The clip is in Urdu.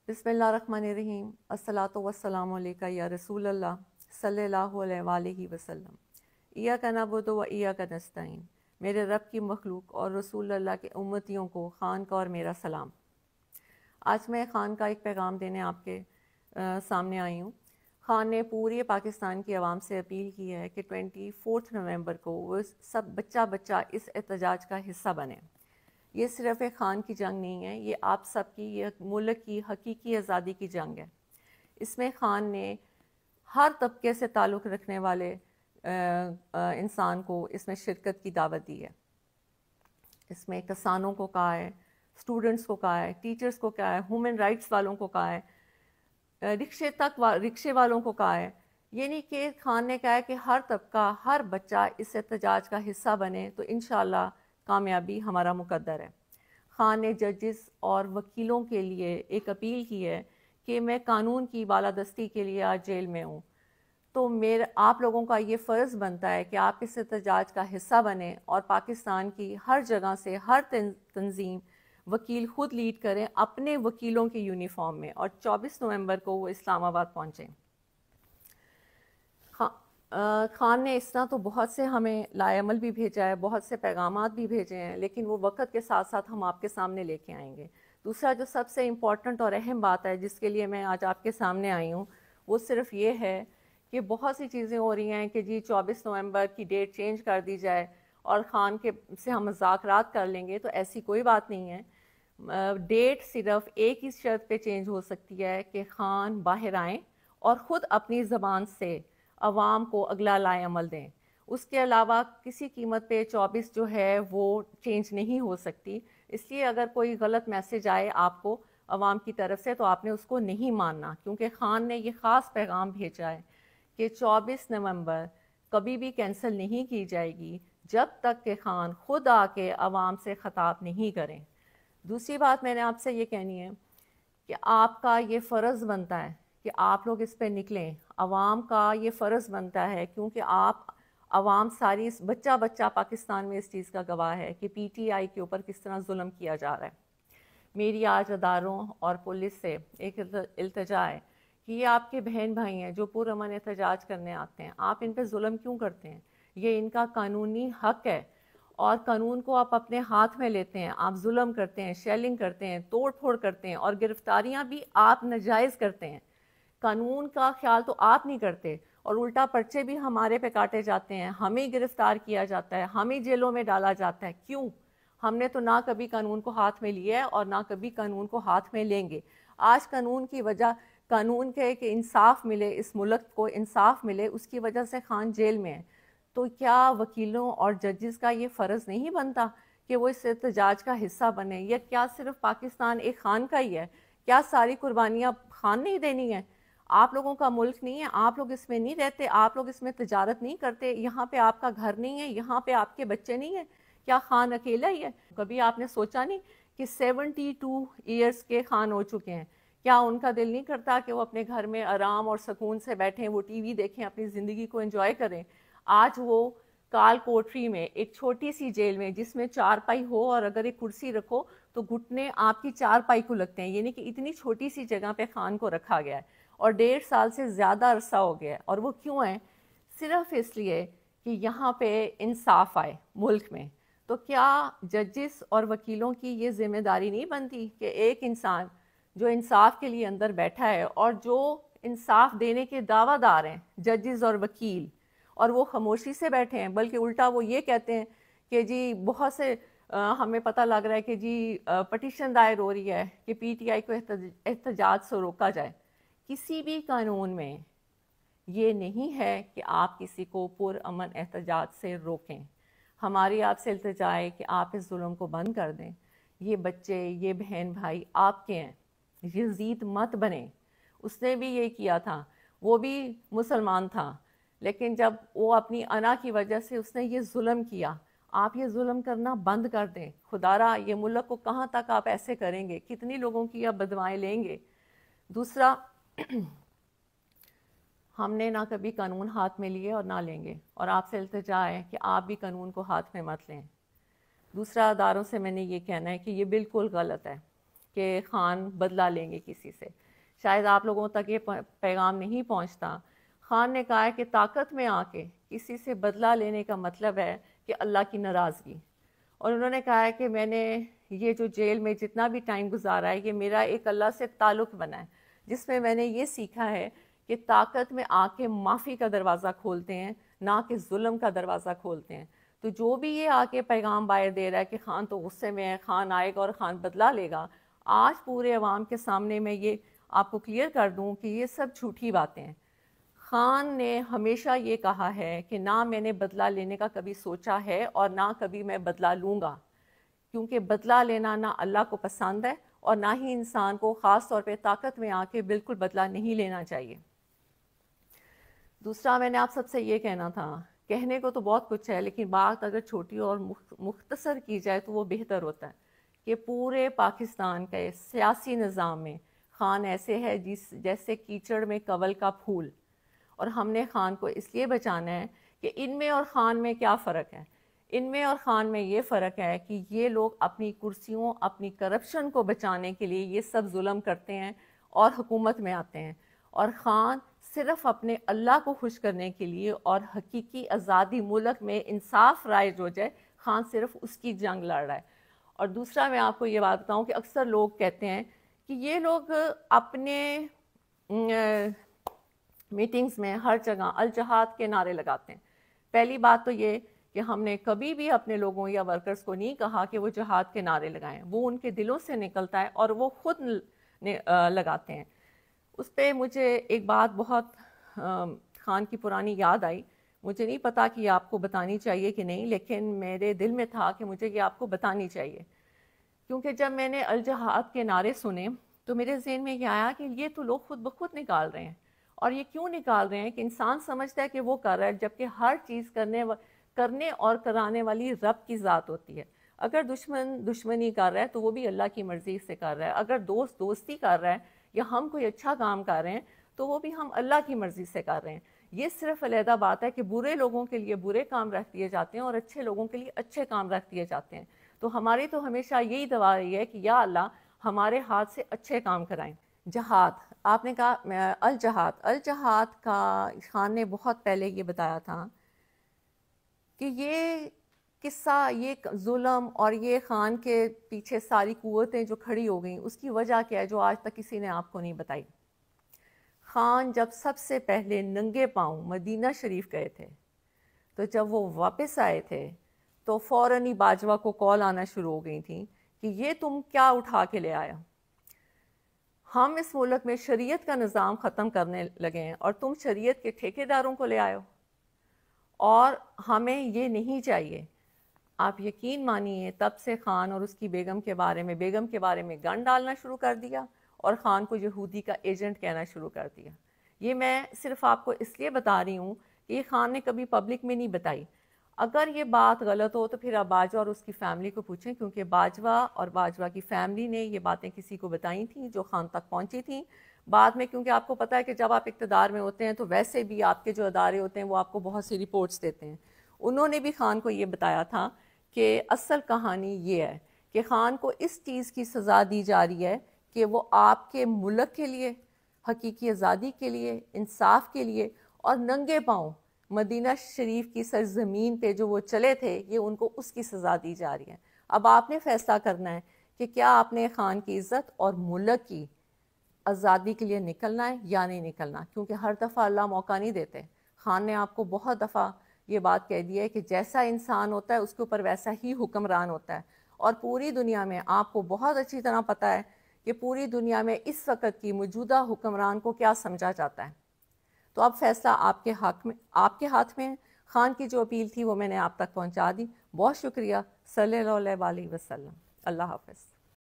بسم اللہ الرحمن الرحیم۔ الصلاۃ والسلام علیکہ یا رسول اللہ صلی اللہ علیہ وآلہ وسلم۔ ایاک نعبد و ایاک نستعین۔ میرے رب کی مخلوق اور رسول اللہ کے امتیوں کو خان کا اور میرا سلام۔ آج میں خان کا ایک پیغام دینے آپ کے سامنے آئی ہوں۔ خان نے پورے پاکستان کی عوام سے اپیل کی ہے کہ 24 نومبر کو وہ سب بچہ اس احتجاج کا حصہ بنے۔ یہ صرف ایک خان کی جنگ نہیں ہے، یہ آپ سب کی، یہ ملک کی حقیقی آزادی کی جنگ ہے۔ اس میں خان نے ہر طبقے سے تعلق رکھنے والے انسان کو اس میں شرکت کی دعوت دی ہے۔ اس میں کسانوں کو کہا ہے، اسٹوڈنٹس کو کہا ہے، ٹیچرز کو کہا ہے، ہیومن رائٹس والوں کو کہا ہے، رکشے والوں کو کہا ہے۔ یعنی کہ خان نے کہا ہے کہ ہر طبقہ، ہر بچہ اس احتجاج کا حصہ بنے تو انشاءاللہ کامیابی ہمارا مقدر ہے۔ خان نے ججز اور وکیلوں کے لیے ایک اپیل کی ہے کہ میں قانون کی بالادستی کے لیے آج جیل میں ہوں، تو آپ لوگوں کا یہ فرض بنتا ہے کہ آپ اس احتجاج کا حصہ بنیں اور پاکستان کی ہر جگہ سے ہر تنظیم وکیل خود لیڈ کریں اپنے وکیلوں کے یونیفارم میں، اور 24 نومبر کو وہ اسلام آباد پہنچیں۔ خان نے اس طرح تو بہت سے ہمیں لائے عمل بھی بھیجا ہے، بہت سے پیغامات بھی بھیجے ہیں، لیکن وہ وقت کے ساتھ ساتھ ہم آپ کے سامنے لے کے آئیں گے۔ دوسرا جو سب سے امپورٹنٹ اور اہم بات ہے جس کے لیے میں آج آپ کے سامنے آئی ہوں، وہ صرف یہ ہے کہ بہت سی چیزیں ہو رہی ہیں کہ جی 24 نومبر کی ڈیٹ چینج کر دی جائے اور خان کے سے ہم مذاکرات کر لیں گے، تو ایسی کوئی بات نہیں ہے۔ ڈیٹ صرف ایک ہی شرط پہ چینج ہو سکتی ہے کہ خان باہر آئیں اور خود اپنی زبان سے عوام کو اگلا لائے عمل دیں۔ اس کے علاوہ کسی قیمت پہ 24 جو ہے وہ چینج نہیں ہو سکتی۔ اس لیے اگر کوئی غلط میسج آئے آپ کو عوام کی طرف سے تو آپ نے اس کو نہیں ماننا، کیونکہ خان نے یہ خاص پیغام بھیجا ہے کہ 24 نومبر کبھی بھی کینسل نہیں کی جائے گی جب تک کہ خان خود آ کے عوام سے خطاب نہیں کریں۔ دوسری بات میں نے آپ سے یہ کہنی ہے کہ آپ کا یہ فرض بنتا ہے کہ آپ لوگ اس پہ نکلیں۔ عوام کا یہ فرض بنتا ہے، کیونکہ عوام ساری بچہ پاکستان میں اس چیز کا گواہ ہے کہ پی ٹی آئی کے اوپر کس طرح ظلم کیا جا رہا ہے۔ میری آج اداروں اور پولیس سے ایک التجا ہے کہ یہ آپ کے بہن بھائی ہیں جو پرامن احتجاج کرنے آتے ہیں، آپ ان پہ ظلم کیوں کرتے ہیں؟ یہ ان کا قانونی حق ہے، اور قانون کو آپ اپنے ہاتھ میں لیتے ہیں، آپ ظلم کرتے ہیں، شیلنگ کرتے ہیں، توڑ پھوڑ کرتے ہیں، اور گرفتاریاں بھی آپ ناجائز کرتے ہیں۔ قانون کا خیال تو آپ نہیں کرتے، اور الٹا پرچے بھی ہمارے پہ کاٹے جاتے ہیں، ہمیں گرفتار کیا جاتا ہے، ہمیں جیلوں میں ڈالا جاتا ہے۔ کیوں؟ ہم نے تو نہ کبھی قانون کو ہاتھ میں لیا ہے اور نہ کبھی قانون کو ہاتھ میں لیں گے۔ آج قانون کی وجہ، قانون کے کہ انصاف ملے، اس ملک کو انصاف ملے، اس کی وجہ سے خان جیل میں ہے۔ تو کیا وکیلوں اور ججز کا یہ فرض نہیں بنتا کہ وہ اس احتجاج کا حصہ بنے؟ یا کیا صرف پاکستان ایک خان کا ہی ہے؟ کیا ساری قربانیاں خان نہیں دینی ہیں؟ آپ لوگوں کا ملک نہیں ہے؟ آپ لوگ اس میں نہیں رہتے؟ آپ لوگ اس میں تجارت نہیں کرتے؟ یہاں پہ آپ کا گھر نہیں ہے؟ یہاں پہ آپ کے بچے نہیں ہیں؟ کیا خان اکیلا ہی ہے؟ کبھی آپ نے سوچا نہیں کہ 72 ایئرس کے خان ہو چکے ہیں؟ کیا ان کا دل نہیں کرتا کہ وہ اپنے گھر میں آرام اور سکون سے بیٹھیں، وہ ٹی وی دیکھیں، اپنی زندگی کو انجوائے کریں؟ آج وہ کال کوٹری میں ایک چھوٹی سی جیل میں، جس میں 4 پائی ہو اور اگر ایک کرسی رکھو تو گھٹنے آپ کی 4 پائی کو لگتے ہیں، یعنی کہ اتنی چھوٹی سی جگہ پہ خان کو رکھا گیا ہے، اور 1.5 سال سے زیادہ عرصہ ہو گیا ہے۔ اور وہ کیوں ہے؟ صرف اس لیے کہ یہاں پہ انصاف آئے ملک میں۔ تو کیا ججز اور وکیلوں کی یہ ذمہ داری نہیں بنتی کہ ایک انسان جو انصاف کے لیے اندر بیٹھا ہے اور جو انصاف دینے کے دعویٰ دار ہیں ججز اور وکیل، اور وہ خاموشی سے بیٹھے ہیں، بلکہ الٹا وہ یہ کہتے ہیں کہ جی بہت سے ہمیں پتہ لگ رہا ہے کہ جی پٹیشن دائر ہو رہی ہے کہ پی ٹی آئی کو احتجاج سے روکا جائے۔ کسی بھی قانون میں یہ نہیں ہے کہ آپ کسی کو پرامن احتجاج سے روکیں۔ ہماری آپ سے التجا ہے کہ آپ اس ظلم کو بند کر دیں۔ یہ بچے، یہ بہن بھائی آپ کے ہیں، یزید مت بنیں۔ اس نے بھی یہ کیا تھا، وہ بھی مسلمان تھا، لیکن جب وہ اپنی انا کی وجہ سے اس نے یہ ظلم کیا، آپ یہ ظلم کرنا بند کر دیں۔ خدا را یہ ملک کو کہاں تک آپ ایسے کریں گے؟ کتنی لوگوں کی آپ بدوائیں لیں گے؟ دوسرا، ہم نے نہ کبھی قانون ہاتھ میں لیے اور نہ لیں گے، اور آپ سے التجا ہے کہ آپ بھی قانون کو ہاتھ میں مت لیں۔ دوسرا، اداروں سے میں نے یہ کہنا ہے کہ یہ بالکل غلط ہے کہ خان بدلہ لیں گے کسی سے، شاید آپ لوگوں تک یہ پیغام نہیں پہنچتا۔ خان نے کہا ہے کہ طاقت میں آ کے کسی سے بدلہ لینے کا مطلب ہے کہ اللہ کی ناراضگی، اور انہوں نے کہا ہے کہ میں نے یہ جو جیل میں جتنا بھی ٹائم گزارا ہے یہ میرا ایک اللہ سے تعلق بنا ہے، جس میں نے یہ سیکھا ہے کہ طاقت میں آ کے معافی کا دروازہ کھولتے ہیں، نہ کہ ظلم کا دروازہ کھولتے ہیں۔ تو جو بھی یہ آ کے پیغام باہر دے رہا ہے کہ خان تو غصے میں ہے، خان آئے گا اور خان بدلہ لے گا، آج پورے عوام کے سامنے میں یہ آپ کو کلیئر کر دوں کہ یہ سب جھوٹی باتیں ہیں۔ خان نے ہمیشہ یہ کہا ہے کہ نہ میں نے بدلہ لینے کا کبھی سوچا ہے اور نہ کبھی میں بدلہ لوں گا، کیونکہ بدلہ لینا نہ اللہ کو پسند ہے اور نہ ہی انسان کو خاص طور پہ طاقت میں آ کے بالکل بدلہ نہیں لینا چاہیے۔ دوسرا میں نے آپ سب سے یہ کہنا تھا، کہنے کو تو بہت کچھ ہے لیکن بات اگر چھوٹی اور مختصر کی جائے تو وہ بہتر ہوتا ہے کہ پورے پاکستان کے سیاسی نظام میں خان ایسے ہے جیسے کیچڑ میں کنول کا پھول، اور ہم نے خان کو اس لیے بچانا ہے کہ ان میں اور خان میں کیا فرق ہے؟ ان میں اور خان میں یہ فرق ہے کہ یہ لوگ اپنی کرسیوں، اپنی کرپشن کو بچانے کے لیے یہ سب ظلم کرتے ہیں اور حکومت میں آتے ہیں، اور خان صرف اپنے اللہ کو خوش کرنے کے لیے اور حقیقی آزادی ملک میں انصاف رائج ہو جائے، خان صرف اس کی جنگ لڑ رہا ہے۔ اور دوسرا میں آپ کو یہ بات بتاؤں کہ اکثر لوگ کہتے ہیں کہ یہ لوگ اپنے میٹنگز میں ہر جگہ الجہاد کے نعرے لگاتے ہیں۔ پہلی بات تو یہ کہ ہم نے کبھی بھی اپنے لوگوں یا ورکرز کو نہیں کہا کہ وہ جہاد کے نعرے لگائیں، وہ ان کے دلوں سے نکلتا ہے اور وہ خود لگاتے ہیں۔ اس پہ مجھے ایک بات بہت خان کی پرانی یاد آئی، مجھے نہیں پتا کہ یہ آپ کو بتانی چاہیے کہ نہیں، لیکن میرے دل میں تھا کہ مجھے یہ آپ کو بتانی چاہیے، کیونکہ جب میں نے الجہاد کے نعرے سنے تو میرے ذہن میں یہ آیا کہ یہ تو لوگ خود بخود نکال رہے ہیں، اور یہ کیوں نکال رہے ہیں کہ انسان سمجھتا ہے کہ وہ کر رہا ہے، جبکہ ہر چیز کرنے اور کرانے والی رب کی ذات ہوتی ہے۔ اگر دشمن دشمنی کر رہا ہے تو وہ بھی اللہ کی مرضی سے کر رہا ہے، اگر دوست دوستی کر رہا ہے یا ہم کوئی اچھا کام کر رہے ہیں تو وہ بھی ہم اللہ کی مرضی سے کر رہے ہیں۔ یہ صرف علیحدہ بات ہے کہ برے لوگوں کے لیے برے کام رکھ دیے جاتے ہیں اور اچھے لوگوں کے لیے اچھے کام رکھ دیے جاتے ہیں۔ تو ہماری تو ہمیشہ یہی دعا رہی ہے کہ یا اللہ ہمارے ہاتھ سے اچھے کام کرائیں۔ جہاد، آپ نے کہا الجہاد کا خان نے بہت پہلے یہ بتایا تھا کہ یہ قصہ، یہ ظلم اور یہ خان کے پیچھے ساری قوتیں جو کھڑی ہو گئیں اس کی وجہ کیا ہے جو آج تک کسی نے آپ کو نہیں بتائی۔ خان جب سب سے پہلے ننگے پاؤں مدینہ شریف گئے تھے تو جب وہ واپس آئے تھے تو فوراً ہی باجوہ کو کال آنا شروع ہو گئی تھیں کہ یہ تم کیا اٹھا کے لے آیا، ہم اس ملک میں شریعت کا نظام ختم کرنے لگے ہیں اور تم شریعت کے ٹھیکیداروں کو لے آئے ہو، اور ہمیں یہ نہیں چاہیے۔ آپ یقین مانیے تب سے خان اور اس کی بیگم کے بارے میں گن ڈالنا شروع کر دیا اور خان کو یہودی کا ایجنٹ کہنا شروع کر دیا۔ یہ میں صرف آپ کو اس لیے بتا رہی ہوں کہ یہ خان نے کبھی پبلک میں نہیں بتائی۔ اگر یہ بات غلط ہو تو پھر آپ باجوہ اور اس کی فیملی کو پوچھیں، کیونکہ باجوہ اور باجوہ کی فیملی نے یہ باتیں کسی کو بتائی تھیں جو خان تک پہنچی تھیں۔ بعد میں کیونکہ آپ کو پتہ ہے کہ جب آپ اقتدار میں ہوتے ہیں تو ویسے بھی آپ کے جو ادارے ہوتے ہیں وہ آپ کو بہت سی رپورٹس دیتے ہیں، انہوں نے بھی خان کو یہ بتایا تھا کہ اصل کہانی یہ ہے کہ خان کو اس چیز کی سزا دی جا رہی ہے کہ وہ آپ کے ملک کے لیے، حقیقی آزادی کے لیے، انصاف کے لیے اور ننگے پاؤں مدینہ شریف کی سرزمین پہ جو وہ چلے تھے، یہ ان کو اس کی سزا دی جا رہی ہے۔ اب آپ نے فیصلہ کرنا ہے کہ کیا آپ نے خان کی عزت اور ملک کی آزادی کے لیے نکلنا ہے یا نہیں نکلنا، کیونکہ ہر دفعہ اللہ موقع نہیں دیتے۔ خان نے آپ کو بہت دفعہ یہ بات کہہ دی ہے کہ جیسا انسان ہوتا ہے اس کے اوپر ویسا ہی حکمران ہوتا ہے، اور پوری دنیا میں آپ کو بہت اچھی طرح پتہ ہے کہ پوری دنیا میں اس وقت کی موجودہ حکمران کو کیا سمجھا جاتا ہے۔ تو اب فیصلہ آپ کے ہاتھ میں ہے۔ خان کی جو اپیل تھی وہ میں نے آپ تک پہنچا دی۔ بہت شکریہ۔ صلی اللہ علیہ وسلم۔ اللہ حافظ۔